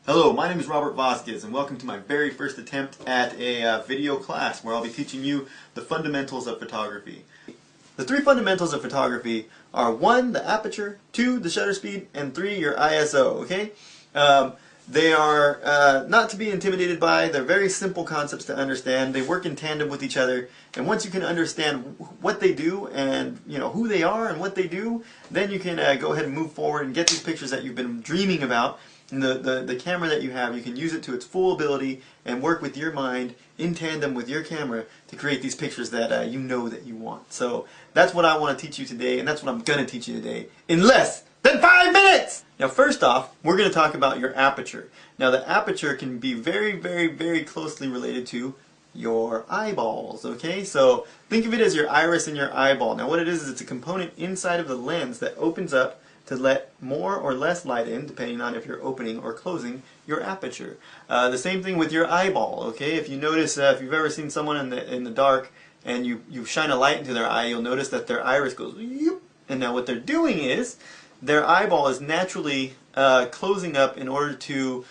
Hello, my name is Robert Vasquez and welcome to my very first attempt at a video class where I'll be teaching you the fundamentals of photography. The three fundamentals of photography are 1, the aperture, 2, the shutter speed, and 3, your ISO, okay? They are not to be intimidated by. They're very simple concepts to understand. They work in tandem with each other, and once you can understand what they do and who they are and what they do, then you can go ahead and move forward and get these pictures that you've been dreaming about. And the camera that you have, you can use it to its full ability and work with your mind in tandem with your camera to create these pictures that you know that you want. So that's what I want to teach you today, and that's what I'm going to teach you today in less than 5 minutes! Now first off, we're going to talk about your aperture. Now the aperture can be very closely related to your eyeballs, okay? So think of it as your iris and your eyeball. Now what it is it's a component inside of the lens that opens up to let more or less light in, depending on if you're opening or closing your aperture. The same thing with your eyeball, okay? If you notice, if you've ever seen someone in the dark and you shine a light into their eye, you'll notice that their iris goes, yoop. And now what they're doing is, their eyeball is naturally closing up in order to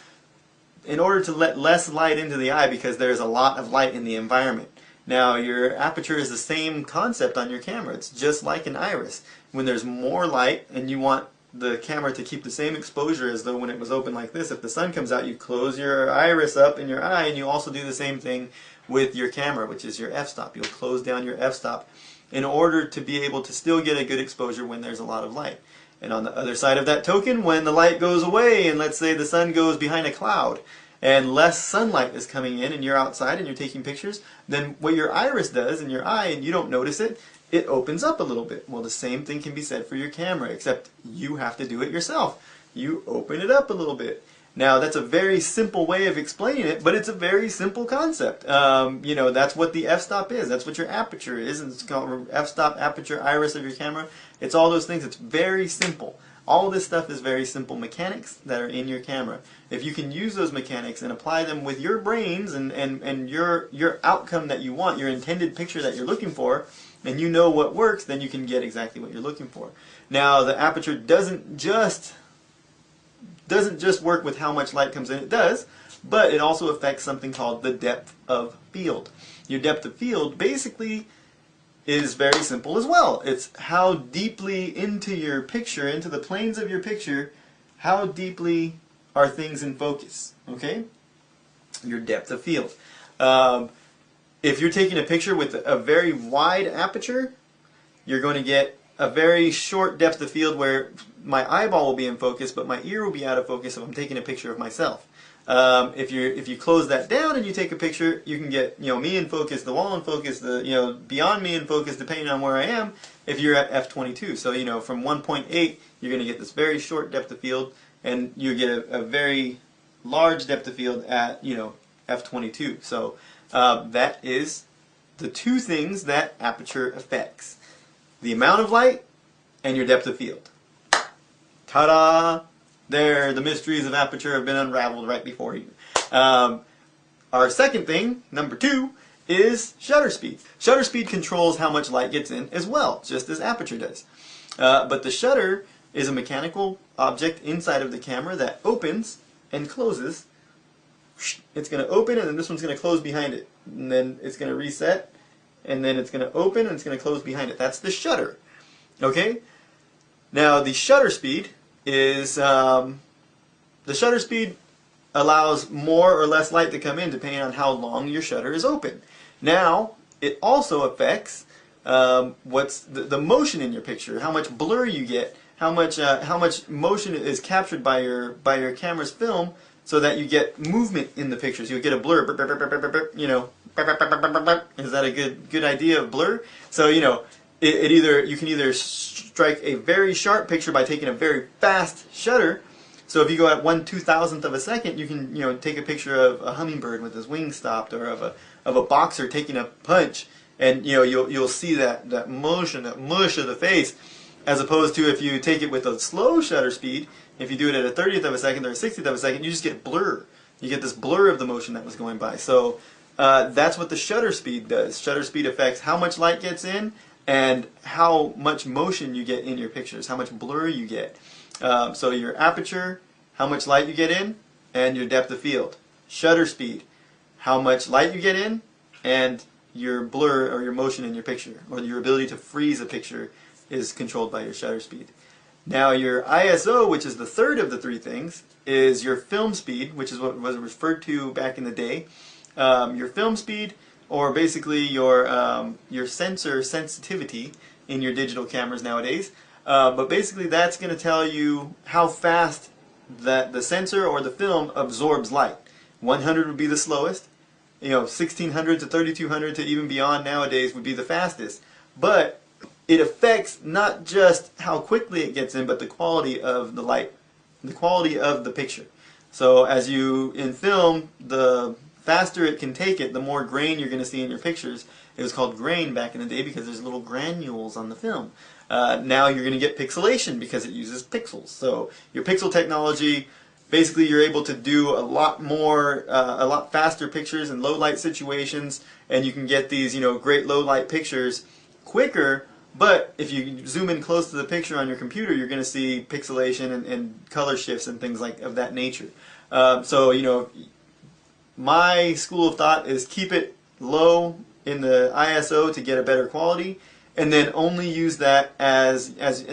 let less light into the eye because there's a lot of light in the environment. Now your aperture is the same concept on your camera. It's just like an iris. When there's more light and you want the camera to keep the same exposure as though when it was open like this, if the sun comes out you close your iris up in your eye, and you also do the same thing with your camera, which is your f-stop. You'll close down your f-stop in order to be able to still get a good exposure when there's a lot of light. And on the other side of that token, when the light goes away and let's say the sun goes behind a cloud and less sunlight is coming in and you're outside and you're taking pictures, then what your iris does in your eye, and you don't notice it, it opens up a little bit. Well, the same thing can be said for your camera, except you have to do it yourself. You open it up a little bit. Now that's a very simple way of explaining it, but it's a very simple concept. That's what the f-stop is. That's what your aperture is, and it's called f-stop, aperture, iris of your camera. It's all those things. It's very simple. All this stuff is very simple mechanics that are in your camera. If you can use those mechanics and apply them with your brains and your outcome that you want, your intended picture that you're looking for, and you know what works, then you can get exactly what you're looking for. Now the aperture doesn't just work with how much light comes in. It does, but it also affects something called the depth of field. Your depth of field basically is very simple as well. It's how deeply into your picture, into the planes of your picture, how deeply are things in focus, okay? Your depth of field. If you're taking a picture with a very wide aperture, you're going to get a very short depth of field where my eyeball will be in focus, but my ear will be out of focus if I'm taking a picture of myself. If you close that down and you take a picture, you can get me in focus, the wall in focus, the beyond me in focus, depending on where I am. If you're at f/22, so from 1.8, you're going to get this very short depth of field, and you get a very large depth of field at f/22. So that is the two things that aperture affects: the amount of light and your depth of field. Ta-da! There, the mysteries of aperture have been unraveled right before you. Our second thing, number 2, is shutter speed. Shutter speed controls how much light gets in as well, just as aperture does. But the shutter is a mechanical object inside of the camera that opens and closes. It's going to open and then this one's going to close behind it. And then it's going to reset and then it's going to open and it's going to close behind it. That's the shutter. Okay? Now the shutter speed is the shutter speed allows more or less light to come in depending on how long your shutter is open. Now it also affects what's the motion in your picture, how much blur you get, how much motion is captured by your camera's film, so that you get movement in the pictures. You'll get a blur. Is that a good idea of blur? So you can either strike a very sharp picture by taking a very fast shutter. So if you go at 1/2000th of a second, you can take a picture of a hummingbird with his wings stopped, or of a boxer taking a punch, and you'll see that motion, that mush of the face, as opposed to if you take it with a slow shutter speed. If you do it at a 30th of a second or a 60th of a second, you just get blur. You get this blur of the motion that was going by. So that's what the shutter speed does. Shutter speed affects how much light gets in and how much motion you get in your pictures, how much blur you get. So your aperture, how much light you get in, and your depth of field. Shutter speed, how much light you get in, and your blur or your motion in your picture, or your ability to freeze a picture is controlled by your shutter speed. Now your ISO, which is the third of the three things, is your film speed, which is what was referred to back in the day. Your film speed, or basically your sensor sensitivity in your digital cameras nowadays. But basically that's going to tell you how fast that the sensor or the film absorbs light. 100 would be the slowest. 1600 to 3200 to even beyond nowadays would be the fastest. But it affects not just how quickly it gets in, but the quality of the light, the quality of the picture. So as you, in film, the faster it can take it, the more grain you're going to see in your pictures. It was called grain back in the day because there's little granules on the film. Now you're going to get pixelation because it uses pixels. So your pixel technology, basically you're able to do a lot more, a lot faster pictures in low light situations, and you can get these, great low light pictures quicker. But if you zoom in close to the picture on your computer, you're going to see pixelation and color shifts and things like of that nature. So my school of thought is keep it low in the ISO to get a better quality, and then only use that as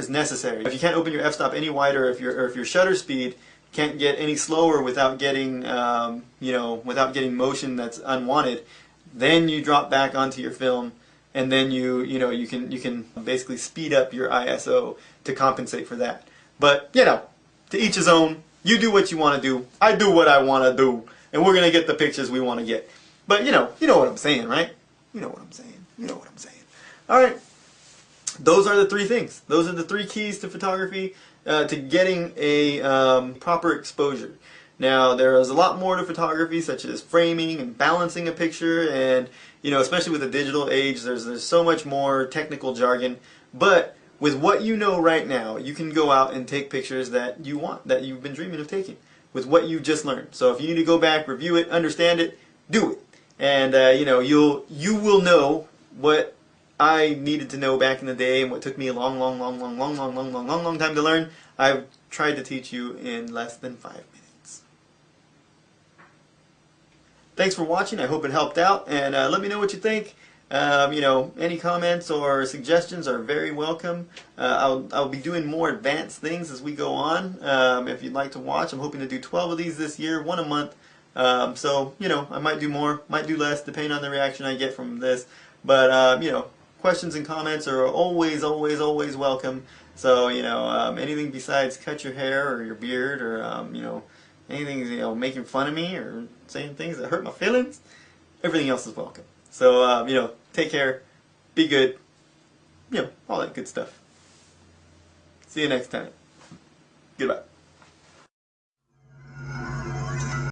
necessary. If you can't open your f-stop any wider, if your shutter speed can't get any slower without getting without getting motion that's unwanted, then you drop back onto your film, and then you can basically speed up your ISO to compensate for that. But to each his own. You do what you want to do. I do what I want to do, and we're gonna get the pictures we want to get. But you know what I'm saying, right? You know what I'm saying. You know what I'm saying. All right. Those are the three things. Those are the three keys to photography, to getting a proper exposure. Now, there is a lot more to photography, such as framing and balancing a picture, and especially with the digital age, there's so much more technical jargon. But with what you know right now, you can go out and take pictures that you want, that you've been dreaming of taking, with what you just learned. So if you need to go back, review it, understand it, do it, and you will know what I needed to know back in the day, and what took me a long time to learn. I've tried to teach you in less than 5 minutes. Thanks for watching. I hope it helped out, and let me know what you think. Any comments or suggestions are very welcome. I'll be doing more advanced things as we go on. If you'd like to watch, I'm hoping to do 12 of these this year, one a month. So I might do more, might do less, depending on the reaction I get from this. But questions and comments are always welcome. So anything besides cut your hair or your beard, or anything making fun of me or saying things that hurt my feelings, everything else is welcome. So take care, be good, all that good stuff. See you next time. Goodbye.